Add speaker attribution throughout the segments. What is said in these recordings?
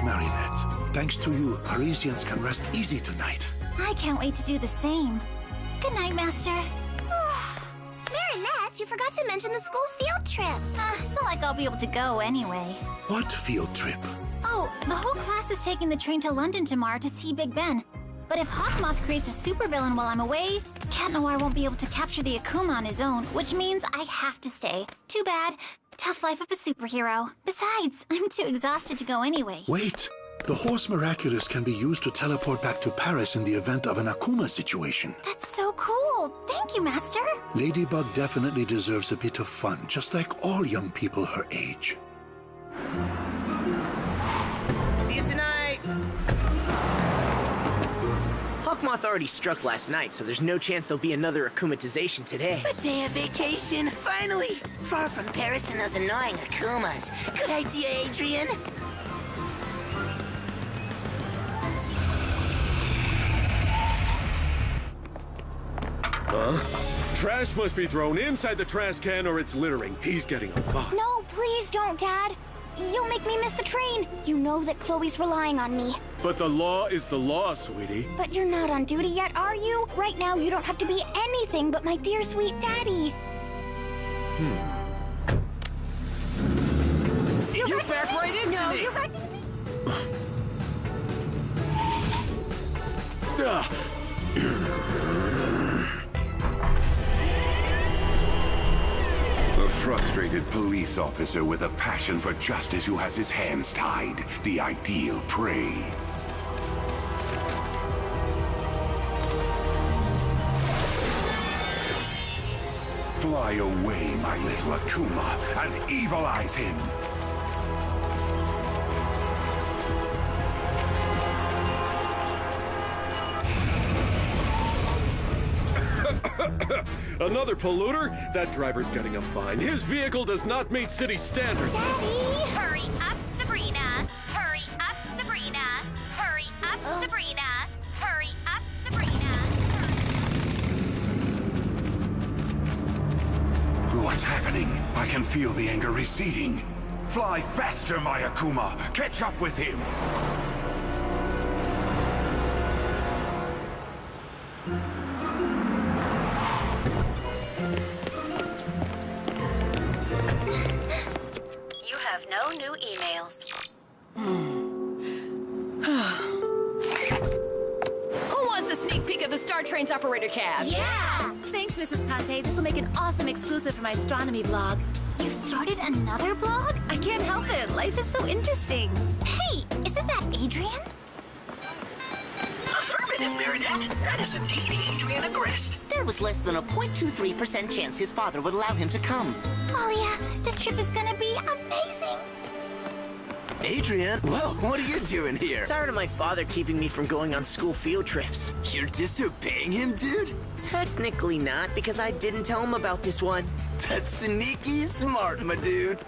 Speaker 1: like Marinette. Thanks to you, Parisians can rest easy tonight.
Speaker 2: I can't wait to do the same. Good night, Master.
Speaker 3: Marinette, you forgot to mention the school field trip.
Speaker 2: It's not like I'll be able to go anyway.
Speaker 1: What field trip?
Speaker 2: Oh, the whole class is taking the train to London tomorrow to see Big Ben. But if Hawkmoth creates a supervillain while I'm away, Cat Noir won't be able to capture the Akuma on his own, which means I have to stay. Too bad. Tough life of a superhero. Besides, I'm too exhausted to go anyway.
Speaker 1: Wait! The Horse Miraculous can be used to teleport back to Paris in the event of an Akuma situation.
Speaker 2: That's so cool. Thank you, Master.
Speaker 1: Ladybug definitely deserves a bit of fun, just like all young people her age.
Speaker 4: See you tonight! Hawkmoth already struck last night, so there's no chance there'll be another akumatization today.
Speaker 5: A day of vacation, finally! Far from Paris and those annoying Akumas. Good idea, Adrian.
Speaker 6: Huh? Trash must be thrown inside the trash can or it's littering. He's getting a fine.
Speaker 3: No, please don't, Dad. You'll make me miss the train. You know that Chloe's relying on me.
Speaker 6: But the law is the law, sweetie.
Speaker 3: But you're not on duty yet, are you? Right now, you don't have to be anything but my dear sweet daddy.
Speaker 5: You backed right into
Speaker 3: No,
Speaker 5: me!
Speaker 3: you backed...
Speaker 7: A frustrated police officer with a passion for justice who has his hands tied. The ideal prey. Fly away, my little Akuma, and evilize him!
Speaker 6: Another polluter? That driver's getting a fine. His vehicle does not meet city standards.
Speaker 3: Daddy!
Speaker 8: Hurry up, Sabrina! Hurry up, Sabrina! Hurry up, Sabrina! Hurry up, Sabrina!
Speaker 7: What's happening? I can feel the anger receding. Fly faster, my Akuma! Catch up with him!
Speaker 5: You have no new emails.
Speaker 9: Who wants a sneak peek of the Startrain's operator cab?
Speaker 3: Yeah!
Speaker 10: Thanks, Mrs. Ponte. This will make an awesome exclusive for my astronomy blog.
Speaker 2: You've started another blog?
Speaker 10: I can't help it. Life is so interesting.
Speaker 2: Hey, isn't that Adrian?
Speaker 5: Affirmative, Marinette. That is indeed Adrian Agrest. There was less than a 0.23% chance his father would allow him to come.
Speaker 2: Oh yeah, this trip is gonna be amazing.
Speaker 11: Adrian, well, what are you doing here?
Speaker 4: Tired of my father keeping me from going on school field trips.
Speaker 11: You're disobeying him, dude?
Speaker 4: Technically not, because I didn't tell him about this one.
Speaker 11: That's sneaky smart, my dude.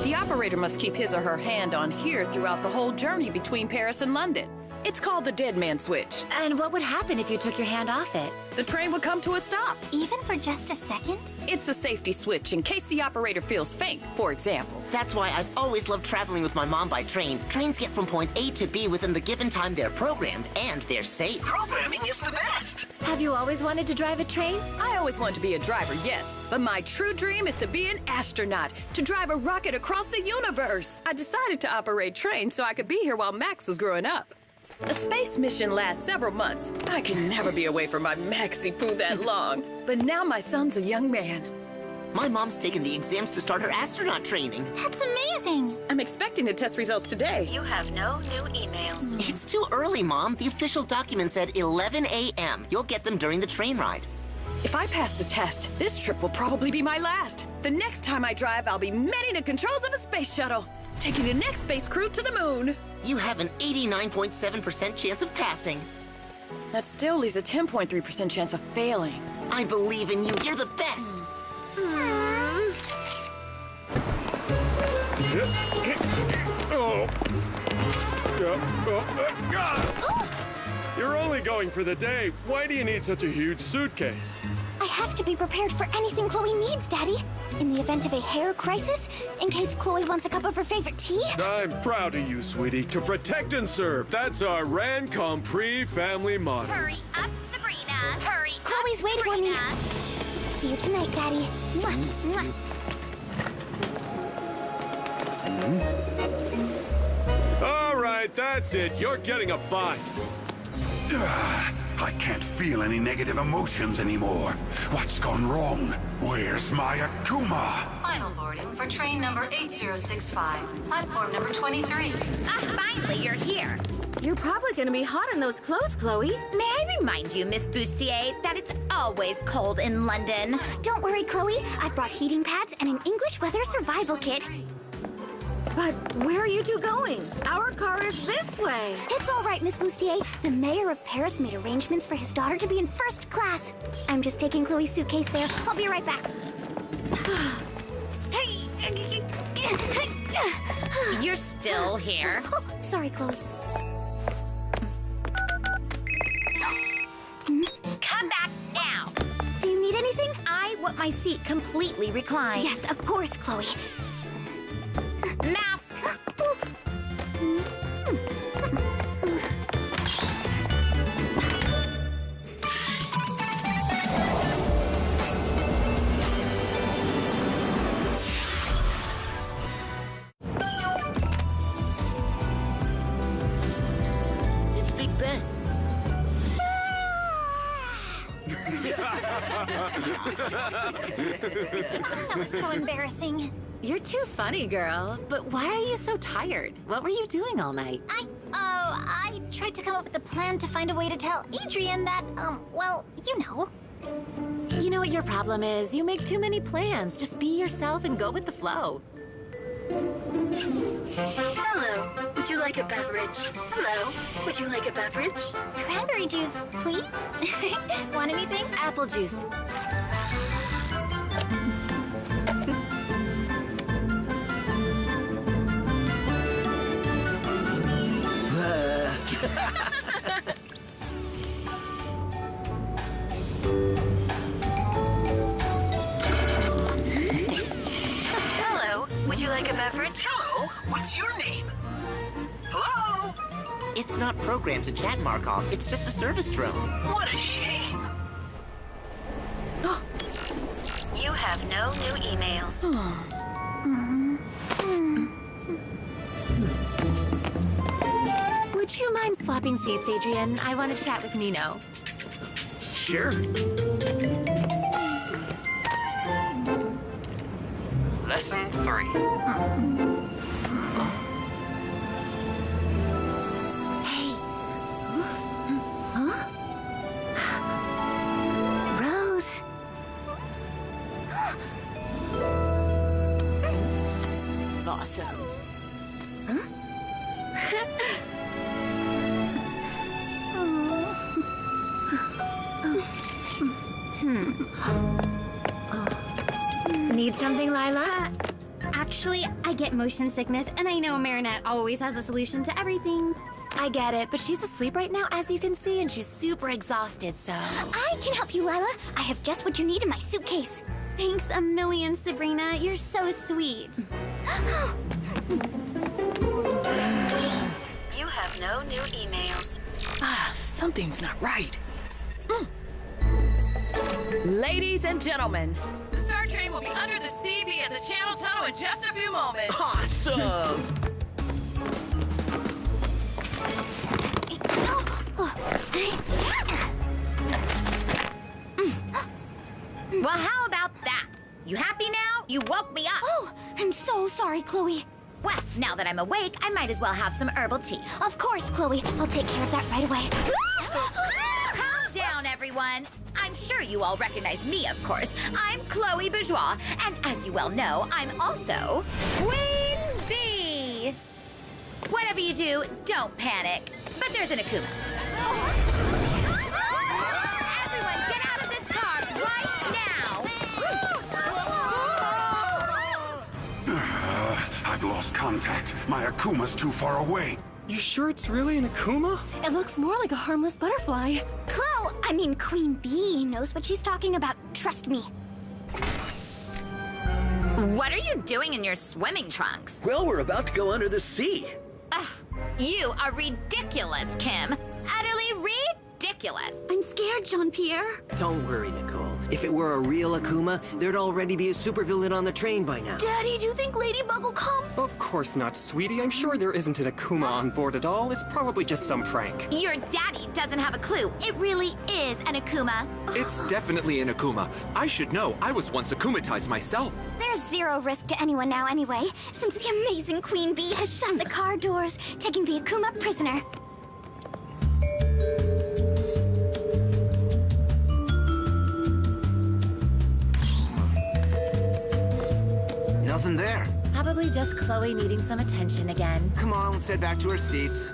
Speaker 9: The operator must keep his or her hand on here throughout the whole journey between Paris and London. It's called the dead man switch.
Speaker 10: And what would happen if you took your hand off it?
Speaker 9: The train would come to a stop.
Speaker 2: Even for just a second?
Speaker 9: It's a safety switch in case the operator feels faint, for example.
Speaker 5: That's why I've always loved traveling with my mom by train. Trains get from point A to B within the given time they're programmed, and they're safe. Programming is the best!
Speaker 10: Have you always wanted to drive a train?
Speaker 9: I always wanted to be a driver, yes, but my true dream is to be an astronaut, to drive a rocket across the universe. I decided to operate trains so I could be here while Max was growing up. A space mission lasts several months. I can never be away from my Maxie Poo that long. But now my son's a young man.
Speaker 5: My mom's taken the exams to start her astronaut training.
Speaker 2: That's amazing.
Speaker 9: I'm expecting to test results today.
Speaker 5: You have no new emails. It's too early, Mom. The official document said 11 a.m. You'll get them during the train ride.
Speaker 9: If I pass the test, this trip will probably be my last. The next time I drive, I'll be manning the controls of a space shuttle, taking the next space crew to the moon.
Speaker 5: You have an 89.7% chance of passing.
Speaker 9: That still leaves a 10.3% chance of failing.
Speaker 5: I believe in you. You're the best.
Speaker 6: You're only going for the day. Why do you need such a huge suitcase?
Speaker 2: I
Speaker 3: have to be prepared for anything Chloe needs, Daddy. In the event of a hair crisis, in case Chloe wants a cup of her favorite tea.
Speaker 6: I'm proud of you, sweetie. To protect and serve. That's our Ran Compris family motto.
Speaker 8: Hurry up, Sabrina. Hurry
Speaker 3: Chloe's
Speaker 8: up,
Speaker 3: waiting
Speaker 8: Sabrina.
Speaker 3: for me. See you tonight, Daddy. Mwah, mwah.
Speaker 6: All right, that's it. You're getting a fine.
Speaker 7: I can't feel any negative emotions anymore. What's gone wrong? Where's my Akuma?
Speaker 12: Final boarding for train number 8065, platform number 23.
Speaker 8: Finally, you're here.
Speaker 10: You're probably gonna be hot in those clothes, Chloe.
Speaker 8: May I remind you, Miss Bustier, that it's always cold in London.
Speaker 3: Don't worry, Chloe. I've brought heating pads and an English weather survival kit.
Speaker 10: But where are you two going? Our car is this way.
Speaker 3: It's all right, Miss Bustier. The mayor of Paris made arrangements for his daughter to be in first class. I'm just taking Chloe's suitcase there. I'll be right back.
Speaker 8: You're still here.
Speaker 3: Oh, sorry, Chloe.
Speaker 8: Come back now.
Speaker 3: Do you need anything?
Speaker 8: I want my seat completely reclined.
Speaker 3: Yes, of course, Chloe.
Speaker 8: Mask.
Speaker 4: It's Big Ben.
Speaker 2: That was so embarrassing.
Speaker 10: You're too funny, girl. But why are you so tired? What were you doing all night?
Speaker 2: I tried to come up with a plan to find a way to tell Adrian that, well, you know.
Speaker 10: You know what your problem is? You make too many plans. Just be yourself and go with the flow.
Speaker 12: Hello. Would you like a beverage? Hello. Would you like a beverage?
Speaker 2: Cranberry juice, please. Want anything?
Speaker 10: Apple juice.
Speaker 12: Hello. Would you like a beverage?
Speaker 11: Hello, what's your name? Hello?
Speaker 5: It's not programmed to chat, Markov. It's just a service drone.
Speaker 11: What a shame.
Speaker 12: You have no new emails.
Speaker 10: Would you mind swapping seats, Adrian? I want to chat with Nino.
Speaker 4: Sure.
Speaker 11: Lesson 3.
Speaker 3: Hey. Huh? Rose.
Speaker 10: Awesome. Need something, Lila?
Speaker 3: Actually, I get motion sickness, and I know Marinette always has a solution to everything.
Speaker 10: I get it, but she's asleep right now, as you can see, and she's super exhausted, so...
Speaker 3: I can help you, Lila. I have just what you need in my suitcase. Thanks a million, Sabrina. You're so sweet.
Speaker 12: You have no new emails.
Speaker 11: Something's not right.
Speaker 9: Ladies and gentlemen, the Star Train will be under the sea via the Channel Tunnel in just a few moments.
Speaker 11: Awesome.
Speaker 8: Well, how about that? You happy now? You woke me up.
Speaker 3: Oh, I'm so sorry, Chloe.
Speaker 8: Well, now that I'm awake, I might as well have some herbal tea.
Speaker 3: Of course, Chloe. I'll take care of that right away.
Speaker 8: Calm down, everyone. I'm sure you all recognize me, of course. I'm Chloe Bourgeois, and as you well know, I'm also Queen Bee. Whatever you do, don't panic. But there's an Akuma. Everyone, get out of this car right now!
Speaker 7: I've lost contact. My Akuma's too far away.
Speaker 6: You sure it's really an Akuma?
Speaker 10: It looks more like a harmless butterfly.
Speaker 3: Chloe, I mean, Queen Bee knows what she's talking about. Trust me.
Speaker 8: What are you doing in your swimming trunks?
Speaker 11: Well, we're about to go under the sea.
Speaker 8: Ugh, you are ridiculous, Kim. Utterly ridiculous.
Speaker 3: I'm scared, Jean-Pierre.
Speaker 13: Don't worry, Nicole. If it were a real Akuma, there'd already be a supervillain on the train by now.
Speaker 3: Daddy, do you think Ladybug will come?
Speaker 14: Of course not, sweetie. I'm sure there isn't an Akuma on board at all. It's probably just some prank.
Speaker 8: Your daddy doesn't have a clue. It really is an Akuma.
Speaker 15: It's definitely an Akuma. I should know. I was once Akumatized myself.
Speaker 3: There's zero risk to anyone now anyway, since the amazing Queen Bee has shut the car doors, taking the Akuma prisoner.
Speaker 11: Nothing there.
Speaker 10: Probably just Chloe needing some attention again.
Speaker 11: Come on, let's head back to our seats.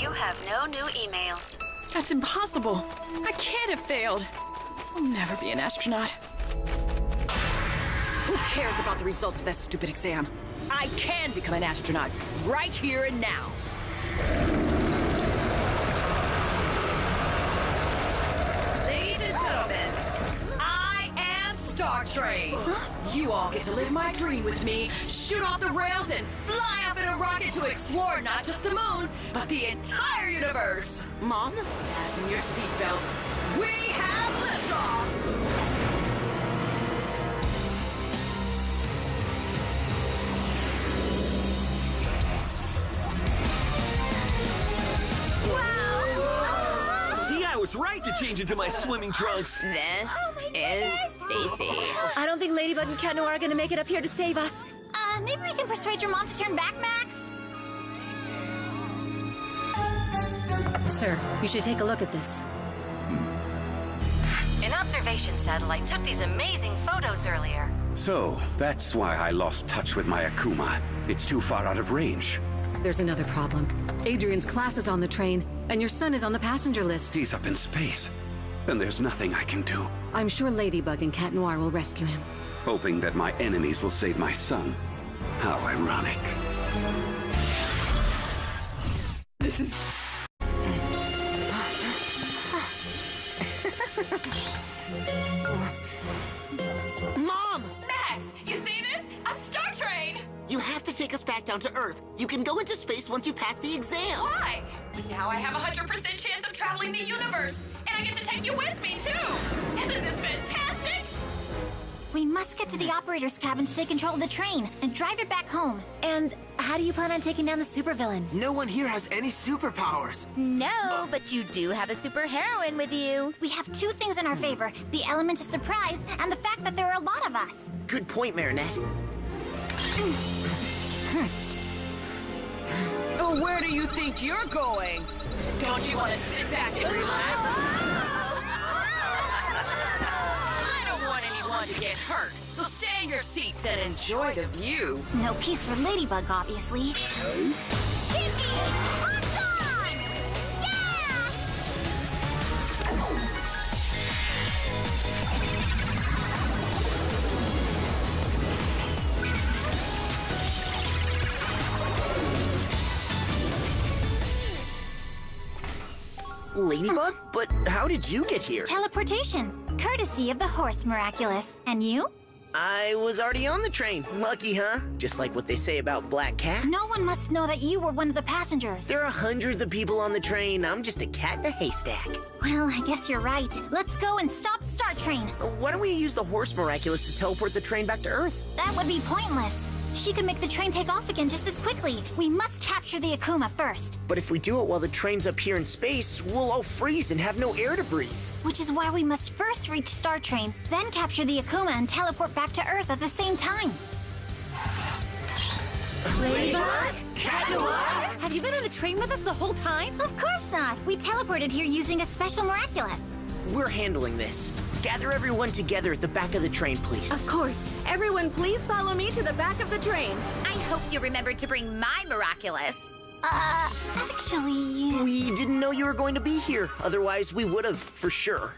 Speaker 12: You have no new emails.
Speaker 9: That's impossible. I can't have failed. I'll never be an astronaut. Who cares about the results of that stupid exam? I can become an astronaut right here and now. Ladies and gentlemen, I am Startrai. You all get to live my dream with me, shoot off the rails, and fly up in a rocket to explore not just the moon, but the entire universe.
Speaker 5: Mom?
Speaker 9: Fasten your seatbelts. We have liftoff.
Speaker 11: I was right to change into my swimming trunks.
Speaker 10: This is spacey. I don't think Ladybug and Cat Noir are gonna make it up here to save us.
Speaker 2: Maybe we can persuade your mom to turn back, Max?
Speaker 16: Sir, you should take a look at this. An observation satellite took these amazing photos earlier.
Speaker 7: So, that's why I lost touch with my Akuma. It's too far out of range.
Speaker 16: There's another problem. Adrian's class is on the train, and your son is on the passenger list.
Speaker 7: He's up in space, and there's nothing I can do.
Speaker 16: I'm sure Ladybug and Cat Noir will rescue him.
Speaker 7: Hoping that my enemies will save my son. How ironic.
Speaker 9: This is...
Speaker 5: Mom!
Speaker 8: Max, you see this? I'm Startrai.
Speaker 5: You have to take us back down to Earth. You can go into space once you pass the exam.
Speaker 8: Why? Now I have a 100% chance of traveling the universe, and I get to take you with me, too. Isn't this fantastic?
Speaker 2: We must get to the operator's cabin to take control of the train and drive it back home.
Speaker 10: And how do you plan on taking down the supervillain?
Speaker 11: No one here has any superpowers.
Speaker 8: No, but you do have a superheroine with you.
Speaker 2: We have two things in our favor, the element of surprise and the fact that there are a lot of us.
Speaker 5: Good point, Marinette.
Speaker 9: Oh, where do you think you're going? Don't you want to sit back and relax? I don't want anyone to get hurt, so stay in your seats and enjoy the view.
Speaker 2: No peace for Ladybug, obviously. Chippy! Awesome! Yeah!
Speaker 4: Ladybug? But how did you get here?
Speaker 2: Teleportation, courtesy of the horse miraculous. And you?
Speaker 4: I was already on the train. Lucky, huh? Just like what they say about black cats.
Speaker 2: No one must know that you were one of the passengers.
Speaker 4: There are hundreds of people on the train. I'm just a cat in a haystack.
Speaker 2: Well, I guess you're right. Let's go and stop Startrai.
Speaker 4: Why don't we use the horse miraculous to teleport the train back to Earth?
Speaker 2: That would be pointless. She could make the train take off again just as quickly. We must capture the Akuma first.
Speaker 4: But if we do it while the train's up here in space, we'll all freeze and have no air to breathe.
Speaker 2: Which is why we must first reach Startrai, then capture the Akuma and teleport back to Earth at the same time.
Speaker 10: Ladybug? Cat Noir? Have you been on the train with us the whole time?
Speaker 2: Of course not. We teleported here using a special miraculous.
Speaker 4: We're handling this. Gather everyone together at the back of the train, please.
Speaker 17: Of course. Everyone, please follow me to the back of the train.
Speaker 8: I hope you remembered to bring my miraculous.
Speaker 2: Actually...
Speaker 4: We didn't know you were going to be here. Otherwise, we would have, for sure.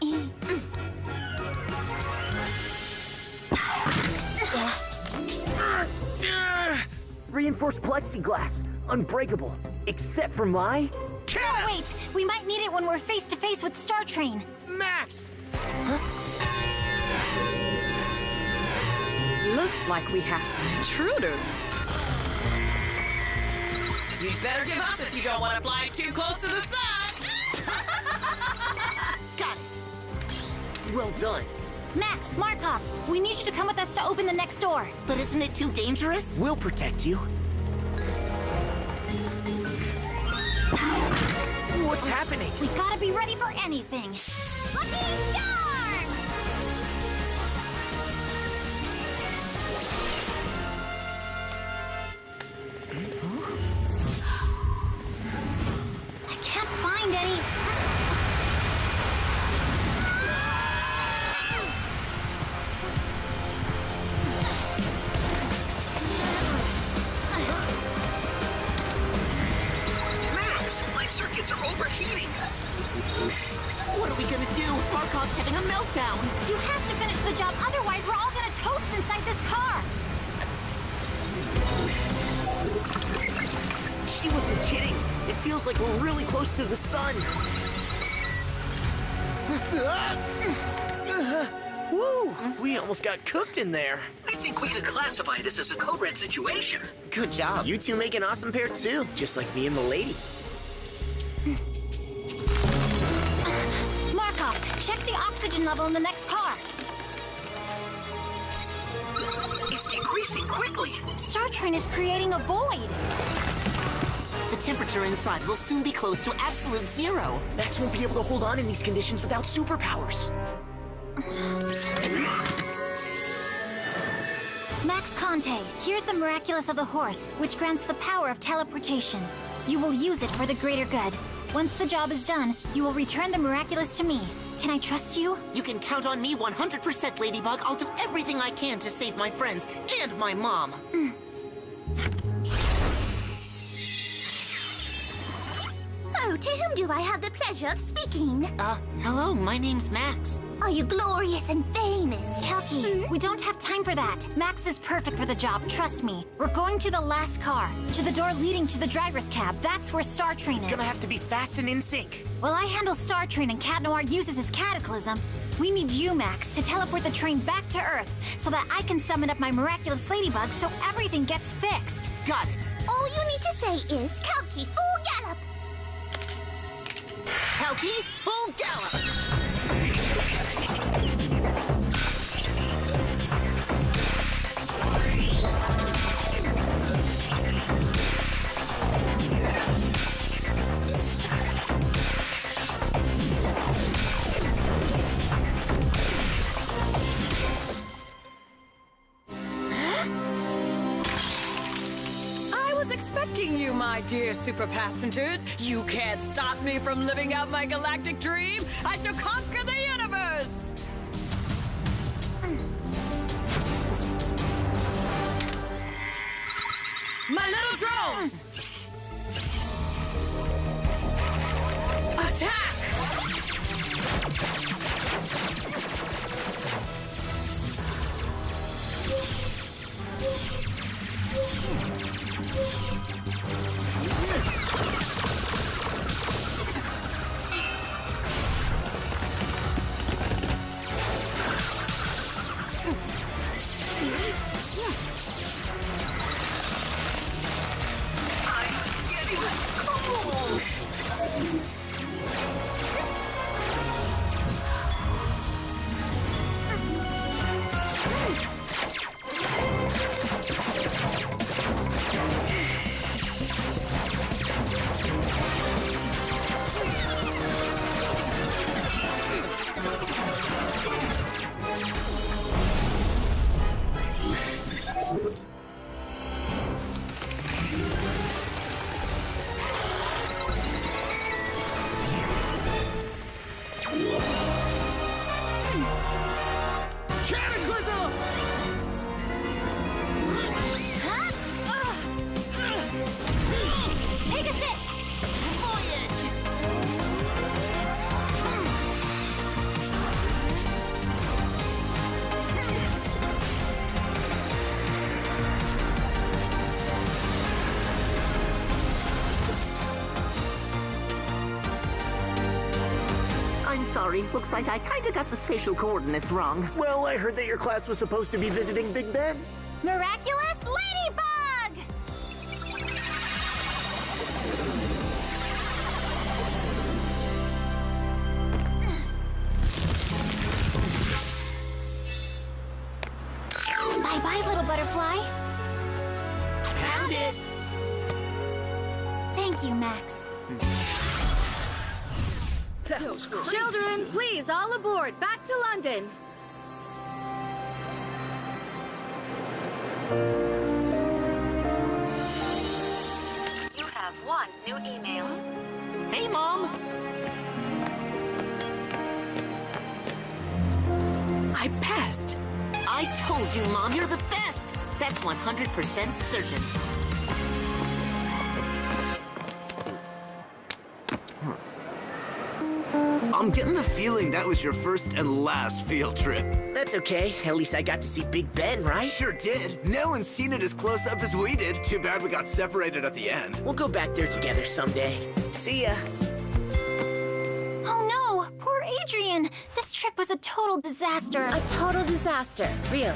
Speaker 5: Reinforced plexiglass.
Speaker 4: unbreakable, except for my...
Speaker 2: Oh, wait! We might need it when we're face-to-face with Startrai.
Speaker 4: Max!
Speaker 9: Looks like we have some intruders. You'd better give up if you don't want to fly too close to the sun.
Speaker 5: Got it.
Speaker 4: Well done.
Speaker 2: Max, Markov, we need you to come with us to open the next door.
Speaker 5: But isn't it too dangerous?
Speaker 4: We'll protect you. What's happening?
Speaker 2: We gotta be ready for anything. Lucky Charm! I can't find any.
Speaker 5: Circuits are overheating. What are we gonna do? Markov's having a meltdown.
Speaker 2: You have to finish the job, otherwise we're all gonna toast inside this car.
Speaker 4: She wasn't kidding. It feels like we're really close to the sun. Woo! We almost got cooked in there.
Speaker 11: I think we could classify this as a code red situation.
Speaker 4: Good job. You two make an awesome pair too, just like me and the lady.
Speaker 2: Markov, check the oxygen level in the next car.
Speaker 11: It's decreasing quickly.
Speaker 2: Startrai is creating a void.
Speaker 5: The temperature inside will soon be close to absolute zero.
Speaker 4: Max won't be able to hold on in these conditions without superpowers.
Speaker 2: Max Conte, here's the miraculous of the horse, which grants the power of teleportation. You will use it for the greater good. Once the job is done, you will return the miraculous to me. Can I trust you?
Speaker 5: You can count on me 100%, Ladybug. I'll do everything I can to save my friends and my mom.
Speaker 3: Oh, to whom do I have the pleasure of speaking?
Speaker 5: Hello, my name's Max.
Speaker 3: Are you glorious and famous?
Speaker 2: Kalki, we don't have time for that. Max is perfect for the job, trust me. We're going to the last car, to the door leading to the driver's cab. That's where Startrai is.
Speaker 4: Gonna have to be fast and in sync.
Speaker 2: While I handle Startrai and Cat Noir uses his cataclysm, we need you, Max, to teleport the train back to Earth so that I can summon up my miraculous ladybug so everything gets fixed.
Speaker 5: Got it.
Speaker 3: All you need to say is Kalki full gallop.
Speaker 5: Kalki, full gallop!
Speaker 9: Expecting you, my dear super passengers. You can't stop me from living out my galactic dream. I shall conquer the universe. My little drones! Attack!
Speaker 5: sorry. Looks like I kinda got the spatial coordinates wrong.
Speaker 4: Well, I heard that your class was supposed to be visiting Big Ben.
Speaker 2: Miraculous Ladybug! Bye-bye, little butterfly.
Speaker 5: Found it!
Speaker 2: Thank you, Max.
Speaker 17: Children, please, all aboard. Back to London.
Speaker 12: You have one new email.
Speaker 5: Hey, Mom!
Speaker 9: I passed.
Speaker 5: I told you, Mom, you're the best! That's 100% certain.
Speaker 11: I'm getting the feeling that was your first and last field trip.
Speaker 4: That's okay. At least I got to see Big Ben, right?
Speaker 11: Sure did. No one's seen it as close up as we did. Too bad we got separated at the end.
Speaker 4: We'll go back there together someday. See ya.
Speaker 2: Oh no, poor Adrian. This trip was a total disaster.
Speaker 10: A total disaster, really.